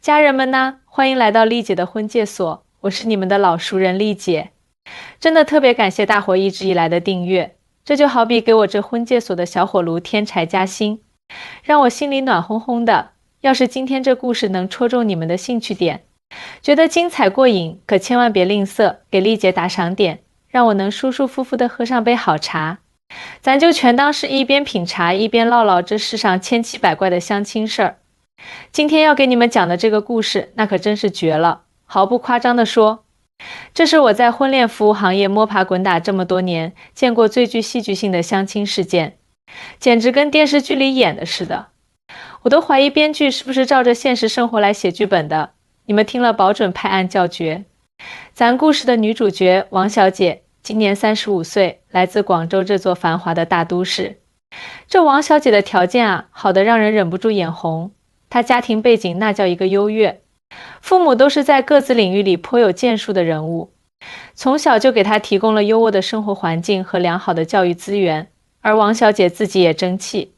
家人们呢，欢迎来到丽姐的婚介所，我是你们的老熟人丽姐。真的特别感谢大伙一直以来的订阅，这就好比给我这婚介所的小火炉添柴加薪，让我心里暖烘烘的。要是今天这故事能戳中你们的兴趣点，觉得精彩过瘾，可千万别吝啬，给丽姐打赏点，让我能舒舒服服地喝上杯好茶。咱就全当是一边品茶一边唠唠这世上千奇百怪的相亲事儿。今天要给你们讲的这个故事，那可真是绝了。毫不夸张地说，这是我在婚恋服务行业摸爬滚打这么多年，见过最具戏剧性的相亲事件，简直跟电视剧里演的似的。我都怀疑编剧是不是照着现实生活来写剧本的。你们听了保准拍案叫绝。咱故事的女主角王小姐，今年35岁，来自广州这座繁华的大都市。这王小姐的条件啊，好得让人忍不住眼红。她家庭背景那叫一个优越，父母都是在各自领域里颇有建树的人物，从小就给她提供了优渥的生活环境和良好的教育资源。而王小姐自己也争气，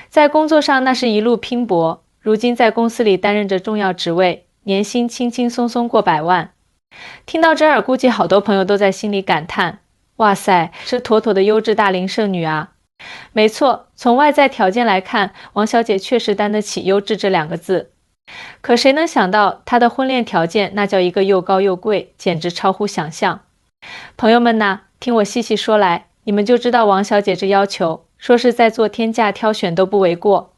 在工作上那是一路拼搏，如今在公司里担任着重要职位，年薪轻轻松松过100万。听到这儿，估计好多朋友都在心里感叹，哇塞，这妥妥的优质大龄剩女啊。没错，从外在条件来看，王小姐确实担得起优质这2个字。可谁能想到她的婚恋条件那叫一个又高又贵，简直超乎想象。朋友们呐，听我细细说来，你们就知道王小姐这要求，说是在做天价挑选都不为过。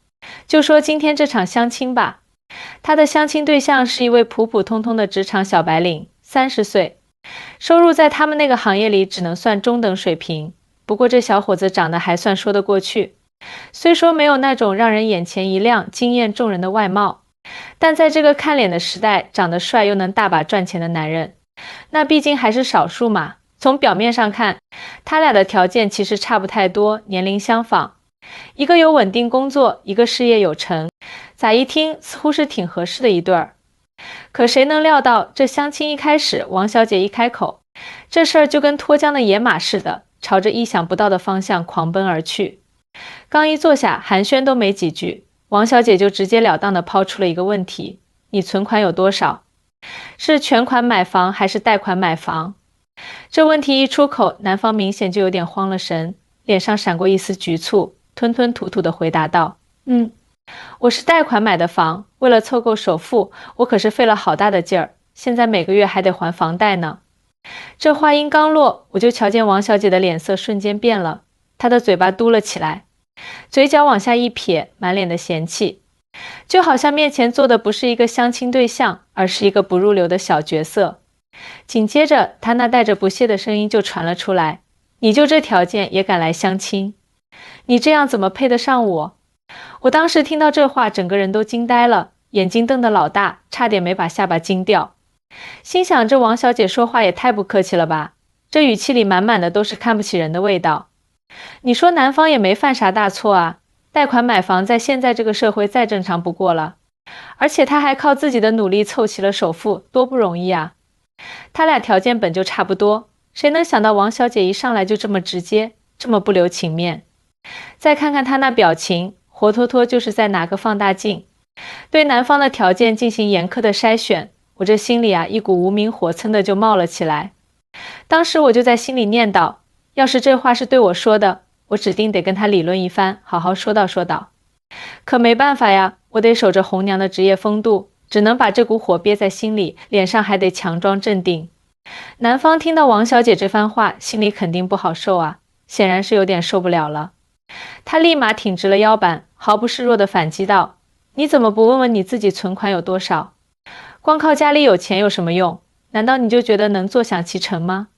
就说今天这场相亲吧，她的相亲对象是一位普普通通的职场小白领，30岁，收入在他们那个行业里只能算中等水平。不过这小伙子长得还算说得过去，虽说没有那种让人眼前一亮惊艳众人的外貌，但在这个看脸的时代，长得帅又能大把赚钱的男人，那毕竟还是少数嘛。从表面上看，他俩的条件其实差不太多，年龄相仿，一个有稳定工作，一个事业有成，咋一听似乎是挺合适的一对儿。可谁能料到，这相亲一开始，王小姐一开口，这事儿就跟脱缰的野马似的，朝着意想不到的方向狂奔而去。刚一坐下，寒暄都没几句，王小姐就直截了当地抛出了一个问题：你存款有多少？是全款买房还是贷款买房？这问题一出口，男方明显就有点慌了神，脸上闪过一丝局促，吞吞吐吐地回答道：我是贷款买的房，为了凑够首付，我可是费了好大的劲儿，现在每个月还得还房贷呢。这话音刚落，我就瞧见王小姐的脸色瞬间变了，她的嘴巴嘟了起来，嘴角往下一撇，满脸的嫌弃，就好像面前坐的不是一个相亲对象，而是一个不入流的小角色。紧接着，她那带着不屑的声音就传了出来：你就这条件也敢来相亲？你这样怎么配得上我？我当时听到这话，整个人都惊呆了，眼睛瞪得老大，差点没把下巴惊掉。心想这王小姐说话也太不客气了吧，这语气里满满的都是看不起人的味道。你说男方也没犯啥大错啊，贷款买房在现在这个社会再正常不过了，而且他还靠自己的努力凑齐了首付，多不容易啊。他俩条件本就差不多，谁能想到王小姐一上来就这么直接，这么不留情面。再看看她那表情，活脱脱就是在拿个放大镜，对男方的条件进行严苛的筛选。我这心里啊，一股无名火蹭的就冒了起来。当时我就在心里念叨，要是这话是对我说的，我指定得跟他理论一番，好好说道说道。可没办法呀，我得守着红娘的职业风度，只能把这股火憋在心里，脸上还得强装镇定。男方听到王小姐这番话，心里肯定不好受啊，显然是有点受不了了。他立马挺直了腰板，毫不示弱地反击道：你怎么不问问你自己存款有多少？光靠家里有钱有什么用？难道你就觉得能坐享其成吗？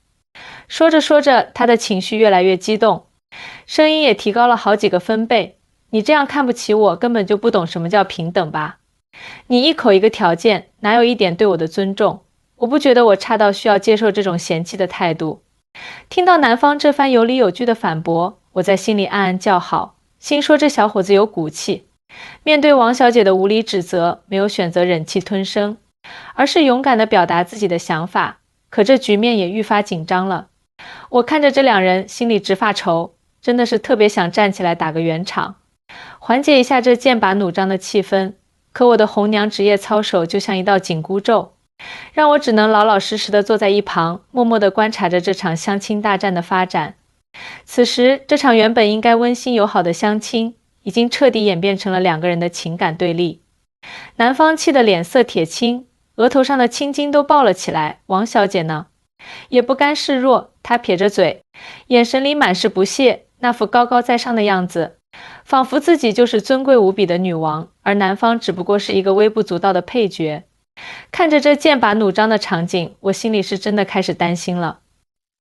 说着说着，他的情绪越来越激动，声音也提高了好几个分贝。你这样看不起我，根本就不懂什么叫平等吧？你一口一个条件，哪有一点对我的尊重？我不觉得我差到需要接受这种嫌弃的态度。听到男方这番有理有据的反驳，我在心里暗暗叫好，心说这小伙子有骨气。面对王小姐的无理指责，没有选择忍气吞声，而是勇敢地表达自己的想法。可这局面也愈发紧张了，我看着这两人，心里直发愁，真的是特别想站起来打个圆场，缓解一下这剑拔弩张的气氛。可我的红娘职业操守就像一道紧箍咒，让我只能老老实实地坐在一旁，默默地观察着这场相亲大战的发展。此时，这场原本应该温馨友好的相亲，已经彻底演变成了两个人的情感对立。男方气得脸色铁青，额头上的青筋都爆了起来。王小姐呢，也不甘示弱，她撇着嘴，眼神里满是不屑，那副高高在上的样子，仿佛自己就是尊贵无比的女王，而男方只不过是一个微不足道的配角。看着这剑拔弩张的场景，我心里是真的开始担心了。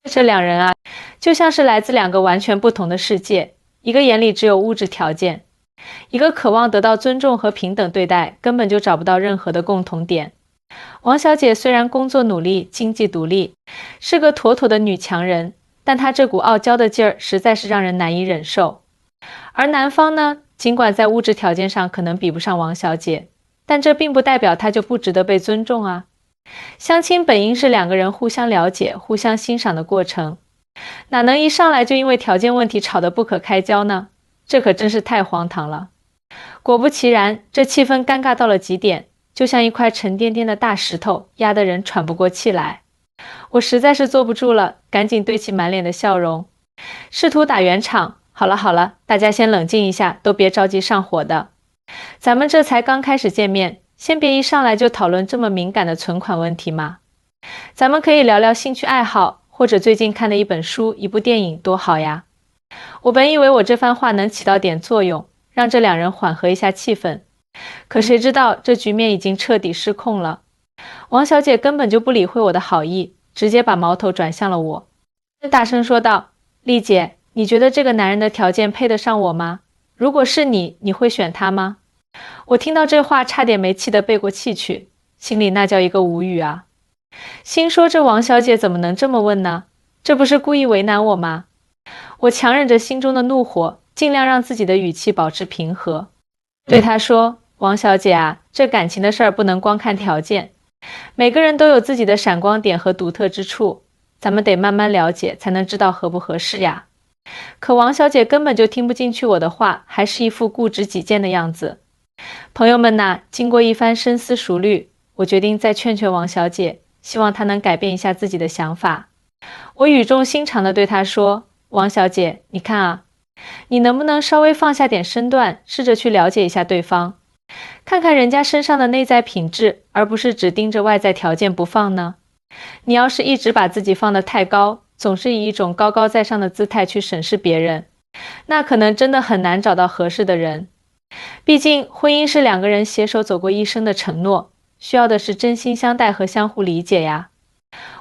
这两人啊，就像是来自两个完全不同的世界，一个眼里只有物质条件，一个渴望得到尊重和平等对待，根本就找不到任何的共同点。王小姐虽然工作努力，经济独立，是个妥妥的女强人，但她这股傲娇的劲儿实在是让人难以忍受。而男方呢，尽管在物质条件上可能比不上王小姐，但这并不代表他就不值得被尊重啊。相亲本应是两个人互相了解、互相欣赏的过程，哪能一上来就因为条件问题吵得不可开交呢？这可真是太荒唐了。果不其然，这气氛尴尬到了极点，就像一块沉甸甸的大石头，压得人喘不过气来。我实在是坐不住了，赶紧堆起满脸的笑容，试图打圆场。好了好了，大家先冷静一下，都别着急上火的。咱们这才刚开始见面，先别一上来就讨论这么敏感的存款问题嘛。咱们可以聊聊兴趣爱好，或者最近看的一本书、一部电影，多好呀。我本以为我这番话能起到点作用，让这两人缓和一下气氛，可谁知道这局面已经彻底失控了。王小姐根本就不理会我的好意，直接把矛头转向了我，大声说道：丽姐，你觉得这个男人的条件配得上我吗？如果是你，你会选他吗？我听到这话差点没气得背过气去，心里那叫一个无语啊。心说这王小姐怎么能这么问呢？这不是故意为难我吗？我强忍着心中的怒火，尽量让自己的语气保持平和，对她说：王小姐啊，这感情的事儿不能光看条件，每个人都有自己的闪光点和独特之处，咱们得慢慢了解，才能知道合不合适呀。可王小姐根本就听不进去我的话，还是一副固执己见的样子。朋友们呐，经过一番深思熟虑，我决定再劝劝王小姐，希望她能改变一下自己的想法。我语重心长地对她说：王小姐，你看啊，你能不能稍微放下点身段，试着去了解一下对方，看看人家身上的内在品质，而不是只盯着外在条件不放呢？你要是一直把自己放得太高，总是以一种高高在上的姿态去审视别人，那可能真的很难找到合适的人。毕竟婚姻是两个人携手走过一生的承诺，需要的是真心相待和相互理解呀。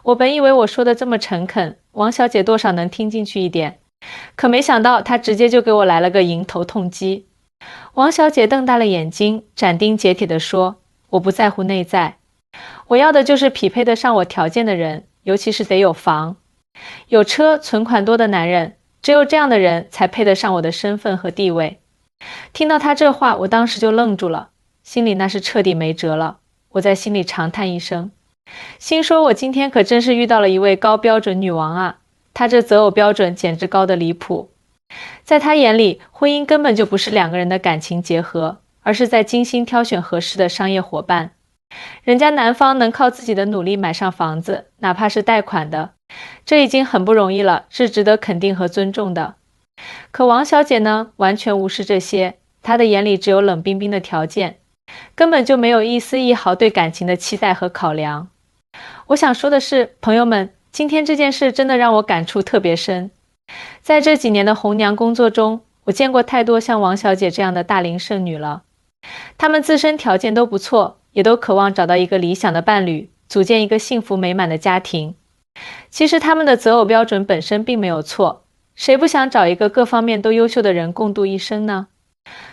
我本以为我说的这么诚恳，王小姐多少能听进去一点，可没想到她直接就给我来了个迎头痛击。王小姐瞪大了眼睛，斩钉截铁地说：我不在乎内在，我要的就是匹配得上我条件的人，尤其是得有房、有车、存款多的男人，只有这样的人才配得上我的身份和地位。听到他这话，我当时就愣住了，心里那是彻底没辙了。我在心里长叹一声，心说我今天可真是遇到了一位高标准女王啊，她这择偶标准简直高得离谱。在她眼里，婚姻根本就不是两个人的感情结合，而是在精心挑选合适的商业伙伴。人家男方能靠自己的努力买上房子，哪怕是贷款的，这已经很不容易了，是值得肯定和尊重的。可王小姐呢，完全无视这些，她的眼里只有冷冰冰的条件，根本就没有一丝一毫对感情的期待和考量。我想说的是，朋友们，今天这件事真的让我感触特别深。在这几年的红娘工作中，我见过太多像王小姐这样的大龄剩女了。她们自身条件都不错，也都渴望找到一个理想的伴侣，组建一个幸福美满的家庭。其实她们的择偶标准本身并没有错，谁不想找一个各方面都优秀的人共度一生呢？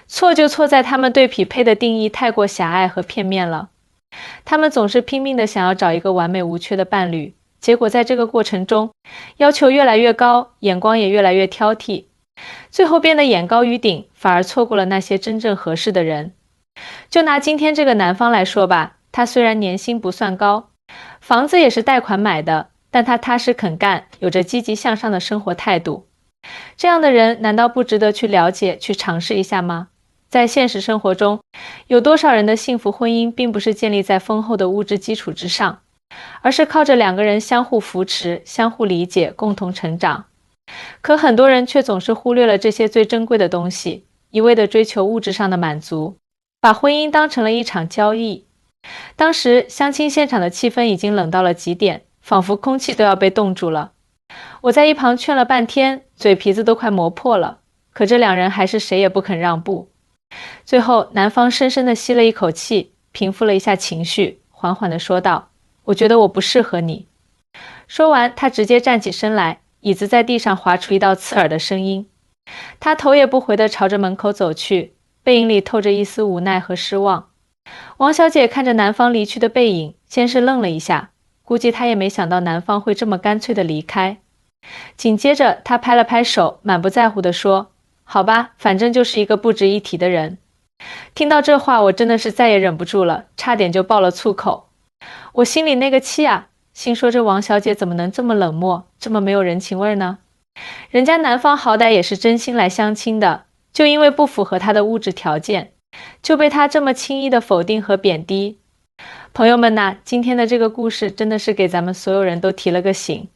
错就错在他们对匹配的定义太过狭隘和片面了。他们总是拼命地想要找一个完美无缺的伴侣，结果在这个过程中，要求越来越高，眼光也越来越挑剔，最后变得眼高于顶，反而错过了那些真正合适的人。就拿今天这个男方来说吧，他虽然年薪不算高，房子也是贷款买的，但他踏实肯干，有着积极向上的生活态度。这样的人难道不值得去了解、去尝试一下吗？在现实生活中，有多少人的幸福婚姻并不是建立在丰厚的物质基础之上，而是靠着两个人相互扶持、相互理解、共同成长。可很多人却总是忽略了这些最珍贵的东西，一味地追求物质上的满足，把婚姻当成了一场交易。当时相亲现场的气氛已经冷到了极点，仿佛空气都要被冻住了。我在一旁劝了半天，嘴皮子都快磨破了，可这两人还是谁也不肯让步。最后男方深深地吸了一口气，平复了一下情绪，缓缓地说道：我觉得我不适合你。说完，他直接站起身来，椅子在地上划出一道刺耳的声音。他头也不回地朝着门口走去，背影里透着一丝无奈和失望。王小姐看着男方离去的背影，先是愣了一下，估计她也没想到男方会这么干脆地离开。紧接着她拍了拍手，满不在乎地说：好吧，反正就是一个不值一提的人。听到这话，我真的是再也忍不住了，差点就爆了粗口。我心里那个气啊，心说这王小姐怎么能这么冷漠，这么没有人情味呢？人家男方好歹也是真心来相亲的，就因为不符合他的物质条件，就被他这么轻易的否定和贬低。朋友们呐，今天的这个故事真的是给咱们所有人都提了个醒。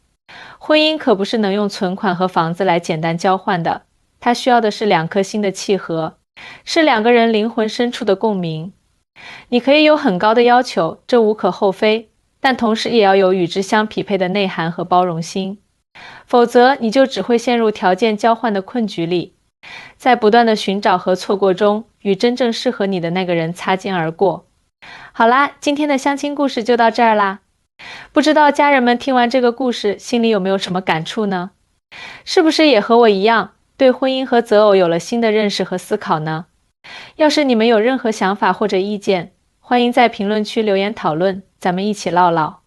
婚姻可不是能用存款和房子来简单交换的，它需要的是两颗心的契合，是两个人灵魂深处的共鸣。你可以有很高的要求，这无可厚非，但同时也要有与之相匹配的内涵和包容心，否则你就只会陷入条件交换的困局里，在不断的寻找和错过中，与真正适合你的那个人擦肩而过。好啦，今天的相亲故事就到这儿啦。不知道家人们听完这个故事，心里有没有什么感触呢？是不是也和我一样，对婚姻和择偶有了新的认识和思考呢？要是你们有任何想法或者意见，欢迎在评论区留言讨论，咱们一起唠唠。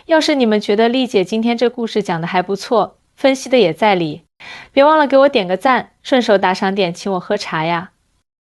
要是你们觉得丽姐今天这故事讲得还不错，分析的也在理，别忘了给我点个赞，顺手打赏点请我喝茶呀。